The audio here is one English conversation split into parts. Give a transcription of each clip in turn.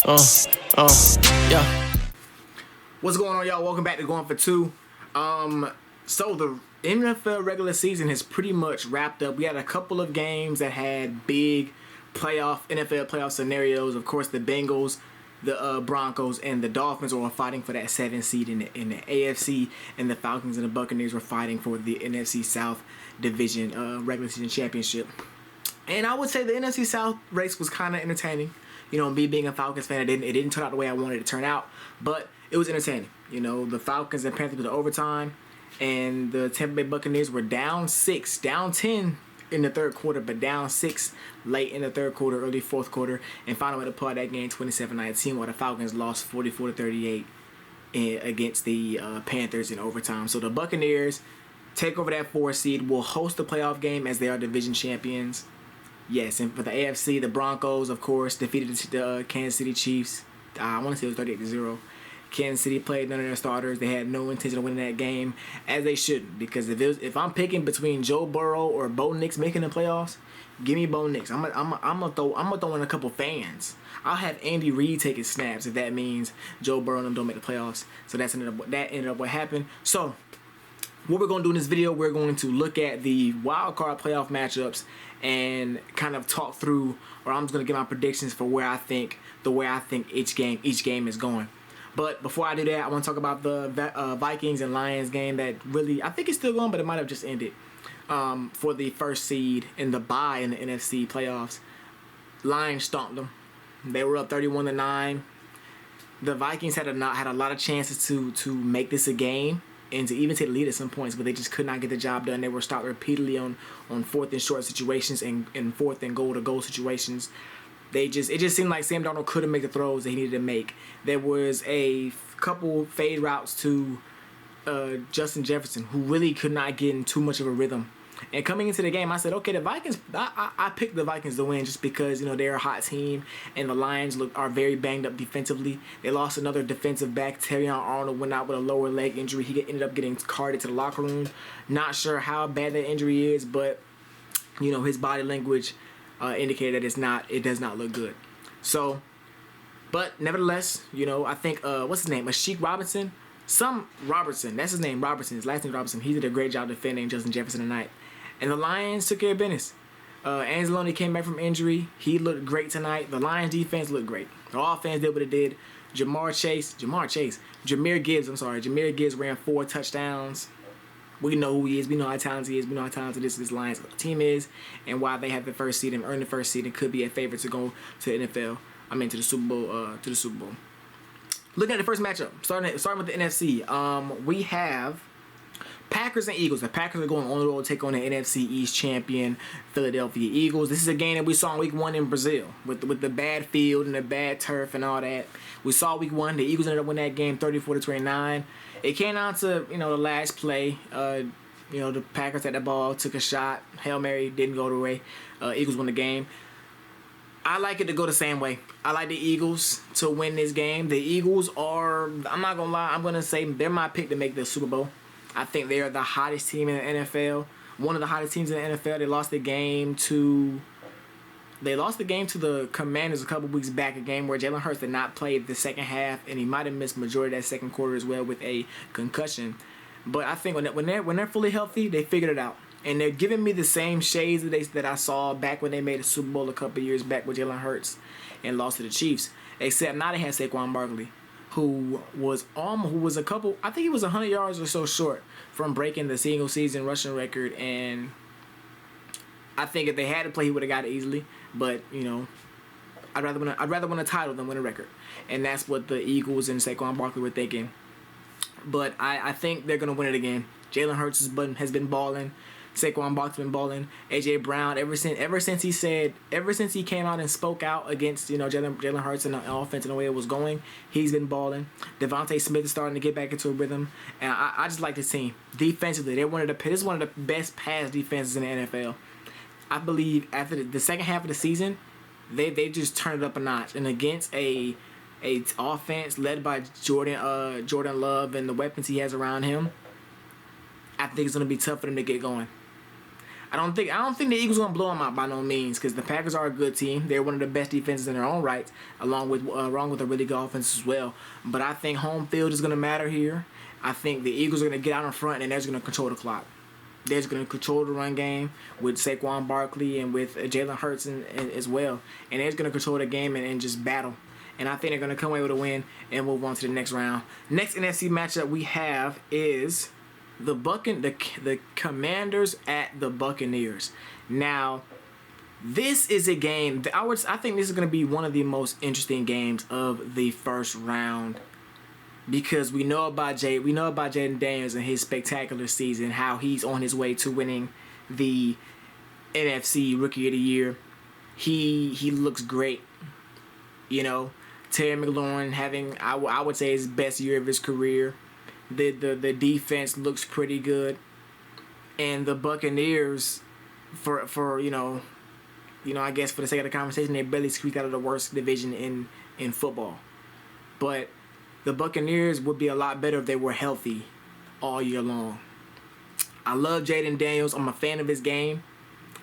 Yeah. What's going on, y'all? Welcome back to Going for Two. So the NFL regular season has pretty much wrapped up. We had a couple of games that had big NFL playoff scenarios. Of course, the Bengals, the Broncos, and the Dolphins were fighting for that 7th seed in the AFC, and the Falcons and the Buccaneers were fighting for the NFC South Division regular season championship. And I would say the NFC South race was kind of entertaining. You know, me being a Falcons fan, it didn't turn out the way I wanted it to turn out, but it was entertaining. You know, the Falcons and Panthers were overtime, and the Tampa Bay Buccaneers were down 10 in the third quarter, but down 6 late in the third quarter, early fourth quarter, and found a way to pull out that game 27-19, while the Falcons lost 44-38 against the Panthers in overtime. So the Buccaneers take over that 4 seed, will host the playoff game as they are division champions. Yes, and for the AFC, the Broncos, of course, defeated the Kansas City Chiefs. I want to say it was 38-0. Kansas City played none of their starters. They had no intention of winning that game, as they shouldn't. Because if I'm picking between Joe Burrow or Bo Nix making the playoffs, give me Bo Nix. I'm gonna throw in a couple fans. I'll have Andy Reid taking snaps if that means Joe Burrow and them don't make the playoffs. So that ended up what happened. So what we're going to do in this video, we're going to look at the wild card playoff matchups and kind of talk through, or I'm just going to give my predictions for where I think each game is going. But before I do that, I want to talk about the Vikings and Lions game that really, I think it's still going, but it might have just ended for the first seed in the bye in the NFC playoffs. Lions stomped them. They were up 31-9. The Vikings had a lot of chances to make this a game and to even take the lead at some points, but they just could not get the job done. They were stopped repeatedly on 4th and short situations and 4th and goal-to-goal situations. It just seemed like Sam Darnold couldn't make the throws that he needed to make. There was a couple fade routes to Justin Jefferson, who really could not get in too much of a rhythm. And coming into the game, I said, okay, the Vikings. I picked the Vikings to win just because they're a hot team, and the Lions are very banged up defensively. They lost another defensive back. Terrion Arnold went out with a lower leg injury. He ended up getting carted to the locker room. Not sure how bad that injury is, but his body language indicated that it does not look good. So, but nevertheless, I think what's his name, Ashik Robinson, that's his name, Robertson. His last name Robertson. He did a great job defending Justin Jefferson tonight. And the Lions took care of business. Anzalone came back from injury. He looked great tonight. The Lions defense looked great. The offense did what it did. Jameer Gibbs ran 4 touchdowns. We know who he is. We know how talented he is. We know how talented this Lions team is, and why they have the first seed and earn the first seed and could be a favorite to go to the NFL. To the Super Bowl. Looking at the first matchup, starting with the NFC, we have Packers and Eagles. The Packers are going on the road to take on the NFC East champion Philadelphia Eagles. This is a game that we saw in Week 1 in Brazil with the bad field and the bad turf and all that. We saw Week 1. The Eagles ended up winning that game 34-29. It came down to the last play. The Packers had the ball, took a shot, Hail Mary, didn't go the way. Eagles won the game. I like it to go the same way. I like the Eagles to win this game. The Eagles are, I'm not going to lie, I'm going to say they're my pick to make the Super Bowl. I think they are the hottest team in the NFL. One of the hottest teams in the NFL. They lost the game to the Commanders a couple weeks back, a game where Jalen Hurts did not play the second half, and he might have missed majority of that second quarter as well with a concussion. But I think when they're fully healthy, they figured it out. And they're giving me the same shades that I saw back when they made a Super Bowl a couple years back with Jalen Hurts and lost to the Chiefs. Except now they had Saquon Barkley, who was a couple, I think he was 100 yards or so short from breaking the single season rushing record. And I think if they had to play, he would have got it easily. But I'd rather win a title than win a record, and that's what the Eagles and Saquon Barkley were thinking. But I think they're gonna win it again. Jalen Hurts has been balling. Saquon Barkley's been balling. AJ Brown ever since he came out and spoke out against Jalen Hurts and the offense and the way it was going, he's been balling. Devontae Smith is starting to get back into a rhythm, and I just like this team defensively. This is one of the best pass defenses in the NFL. I believe after the second half of the season, they just turned it up a notch, and against a offense led by Jordan Love and the weapons he has around him, I think it's gonna be tough for them to get going. I don't think the Eagles are gonna blow them out by no means, because the Packers are a good team. They're one of the best defenses in their own right, along with a really good offense as well. But I think home field is gonna matter here. I think the Eagles are gonna get out in front and they're just gonna control the clock. They're just gonna control the run game with Saquon Barkley and with Jalen Hurts as well, and they're just gonna control the game and just battle. And I think they're gonna come away with a win and move on to the next round. Next NFC matchup we have is the Commanders at the Buccaneers. Now, this is a game that I think this is going to be one of the most interesting games of the first round, because we know about Jaden Daniels and his spectacular season, how he's on his way to winning the NFC Rookie of the Year. He looks great. You know, Terry McLaurin having I would say his best year of his career. The defense looks pretty good, and the Buccaneers, for I guess for the sake of the conversation, they barely squeaked out of the worst division in football. But the Buccaneers would be a lot better if they were healthy all year long. I love Jaden Daniels. I'm a fan of his game.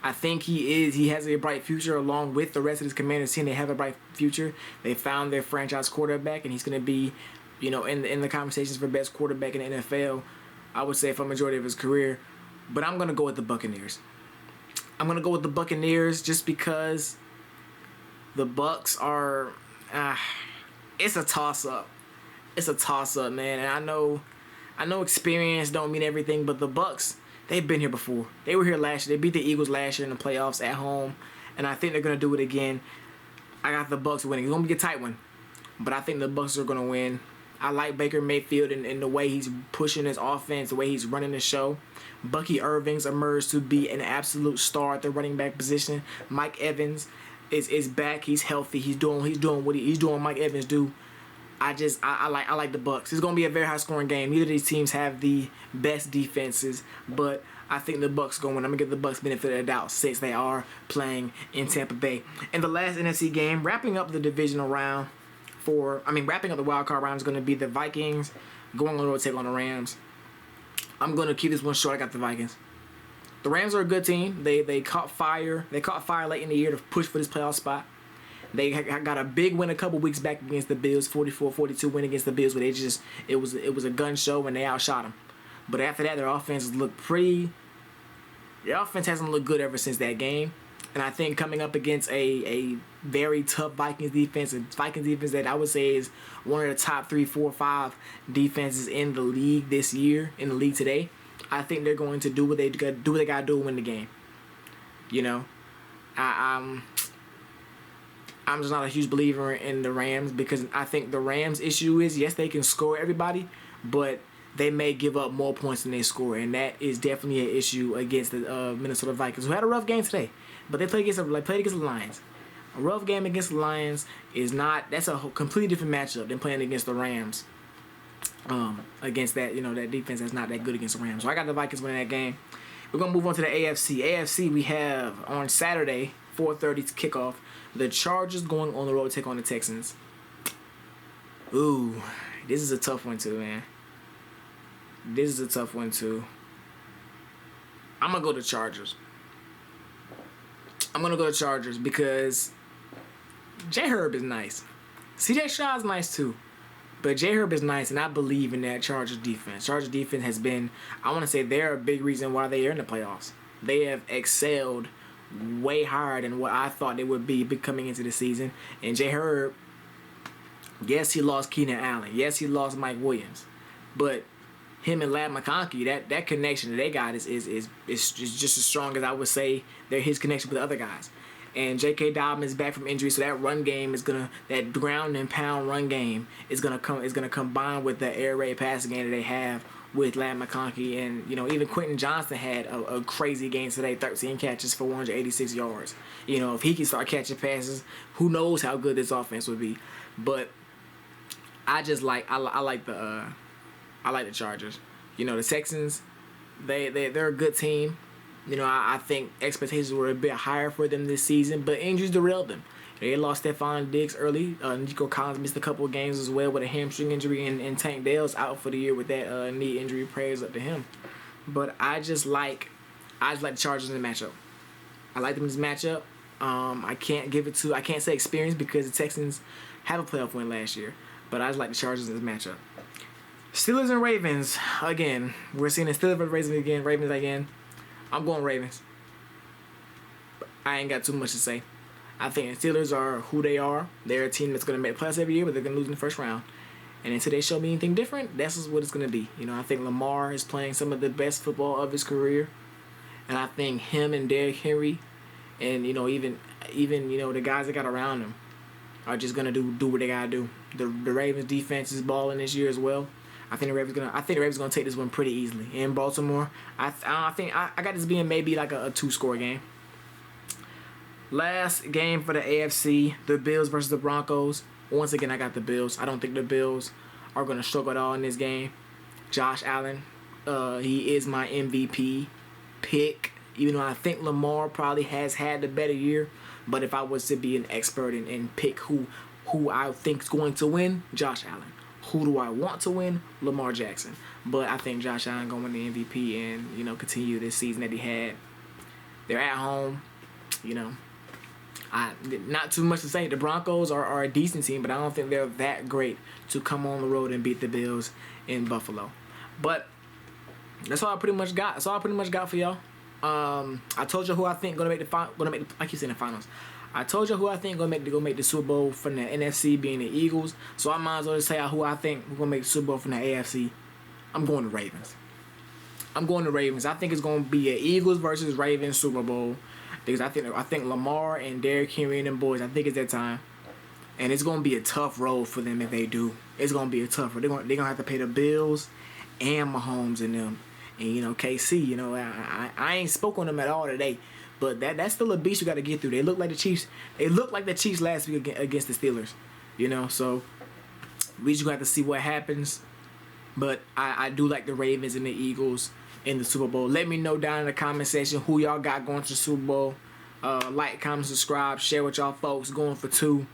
I think he has a bright future along with the rest of his Commanders team. They have a bright future. They found their franchise quarterback, and he's going to be, in the conversations for best quarterback in the NFL, I would say for a majority of his career. But I'm going to go with the Buccaneers. I'm going to go with the Buccaneers just because the Bucs are... it's a toss-up. It's a toss-up, man. And I know experience don't mean everything, but the Bucs, they've been here before. They were here last year. They beat the Eagles last year in the playoffs at home, and I think they're going to do it again. I got the Bucs winning. It's going to be a tight one, but I think the Bucs are going to win. I like Baker Mayfield and the way he's pushing his offense, the way he's running the show. Bucky Irving's emerged to be an absolute star at the running back position. Mike Evans is back. He's healthy. He's doing what Mike Evans do. I like the Bucs. It's gonna be a very high scoring game. Neither of these teams have the best defenses, but I think the Bucs going. I'm gonna give the Bucs benefit of the doubt since they are playing in Tampa Bay. And the last NFC game, wrapping up the divisional round wrapping up the wild card round, is gonna be the Vikings going on the road to take on the Rams. I'm gonna keep this one short. I got the Vikings. The Rams are a good team. They caught fire. They caught fire late in the year to push for this playoff spot. They got a big win a couple weeks back against the Bills, 44-42 win against the Bills, where it was a gun show and they outshot them. But after that, their offense hasn't looked good ever since that game. And I think coming up against a very tough Vikings defense that I would say is one of the top 3, 4, 5 defenses in the league this year, in the league today, I think they're going to do what they got to do to win the game. I'm just not a huge believer in the Rams, because I think the Rams' issue is, yes, they can score everybody, but they may give up more points than they score, and that is definitely an issue against the Minnesota Vikings, who had a rough game today, but they played against the Lions. A rough game against the Lions that's a completely different matchup than playing against the Rams. Against that, that defense that's not that good against the Rams. So I got the Vikings winning that game. We're gonna move on to the AFC. AFC, we have on Saturday, 4:30 kickoff, the Chargers going on the road to take on the Texans. Ooh, this is a tough one too, man. This is a tough one too. I'm gonna go to Chargers. Because J. Herb is nice. CJ Stroud's nice too. But J. Herb is nice, and I believe in that Chargers defense. Chargers defense has been, I want to say, they're a big reason why they are in the playoffs. They have excelled way higher than what I thought they would be coming into the season. And J. Herb, yes, he lost Keenan Allen. Yes, he lost Mike Williams. But him and Ladd McConkey, that connection that they got is just as strong as I would say his connection with the other guys. And J.K. Dobbins is back from injury, so that run game that ground and pound run game is gonna combine with the air raid passing game that they have with Ladd McConkey, and even Quentin Johnston had a crazy game today, 13 catches for 186 yards. If he can start catching passes, who knows how good this offense would be. But I like the Chargers. The Texans, they're a good team. I think expectations were a bit higher for them this season, but injuries derailed them. They lost Stephon Diggs early. Nico Collins missed a couple of games as well with a hamstring injury, and Tank Dell's out for the year with that knee injury. Prayers up to him. But I just like I just like the Chargers in the matchup. I like them in this matchup. I can't say experience because the Texans have a playoff win last year, but I just like the Chargers in this matchup. Steelers and Ravens again. We're seeing the Steelers versus Ravens again. I'm going Ravens. I ain't got too much to say. I think the Steelers are who they are. They're a team that's going to make the playoffs every year, but they're going to lose in the first round. And until they show me anything different, that's what it's going to be. I think Lamar is playing some of the best football of his career. And I think him and Derrick Henry and, even the guys that got around him are just going to do what they got to do. The Ravens defense is balling this year as well. I think the Ravens gonna take this one pretty easily. In Baltimore, I got this being maybe like a 2-score game. Last game for the AFC, the Bills versus the Broncos. Once again, I got the Bills. I don't think the Bills are going to struggle at all in this game. Josh Allen, he is my MVP pick, even though I think Lamar probably has had the better year. But if I was to be an expert and pick who I think is going to win, Josh Allen. Who do I want to win? Lamar Jackson. But I think Josh Allen going to win the MVP and, continue this season that he had. They're at home, not too much to say. The Broncos are a decent team, but I don't think they're that great to come on the road and beat the Bills in Buffalo. But that's all I pretty much got. That's all I pretty much got for y'all. I told you who I think gonna make I keep saying the finals. I told you who I think gonna make the Super Bowl from the NFC being the Eagles. So I might as well just say who I think we're gonna make the Super Bowl from the AFC. I'm going to Ravens. I think it's gonna be an Eagles versus Ravens Super Bowl. Because I think Lamar and Derrick Henry and them boys, I think it's that time. And it's going to be a tough road for them if they do. It's going to be a tough road. They're going to have to pay the Bills and Mahomes and them. And, KC, I ain't spoke on them at all today. But that's still a beast you got to get through. They look like the Chiefs. They looked like the Chiefs last week against the Steelers. So we just going to have to see what happens. But I do like the Ravens and the Eagles in the Super Bowl. Let me know down in the comment section who y'all got going to the Super Bowl. Like, comment, subscribe, share with y'all folks. Going for 2.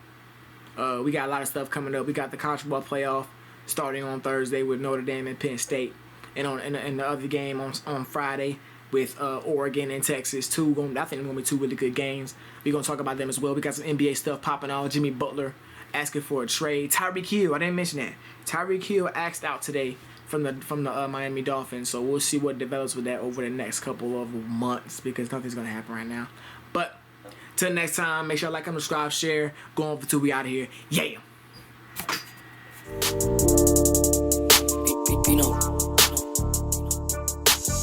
We got a lot of stuff coming up. We got the college football playoff starting on Thursday with Notre Dame and Penn State, and on the other game on Friday with Oregon and Texas. I think they're gonna be 2 really good games. We're gonna talk about them as well. We got some NBA stuff popping out. Jimmy Butler asking for a trade. Tyreek Hill, I didn't mention that. Tyreek Hill asked out today from the Miami Dolphins, so we'll see what develops with that over the next couple of months because nothing's gonna happen right now. But till next time, make sure to like and subscribe, share. Going for 2, we out of here. Yeah.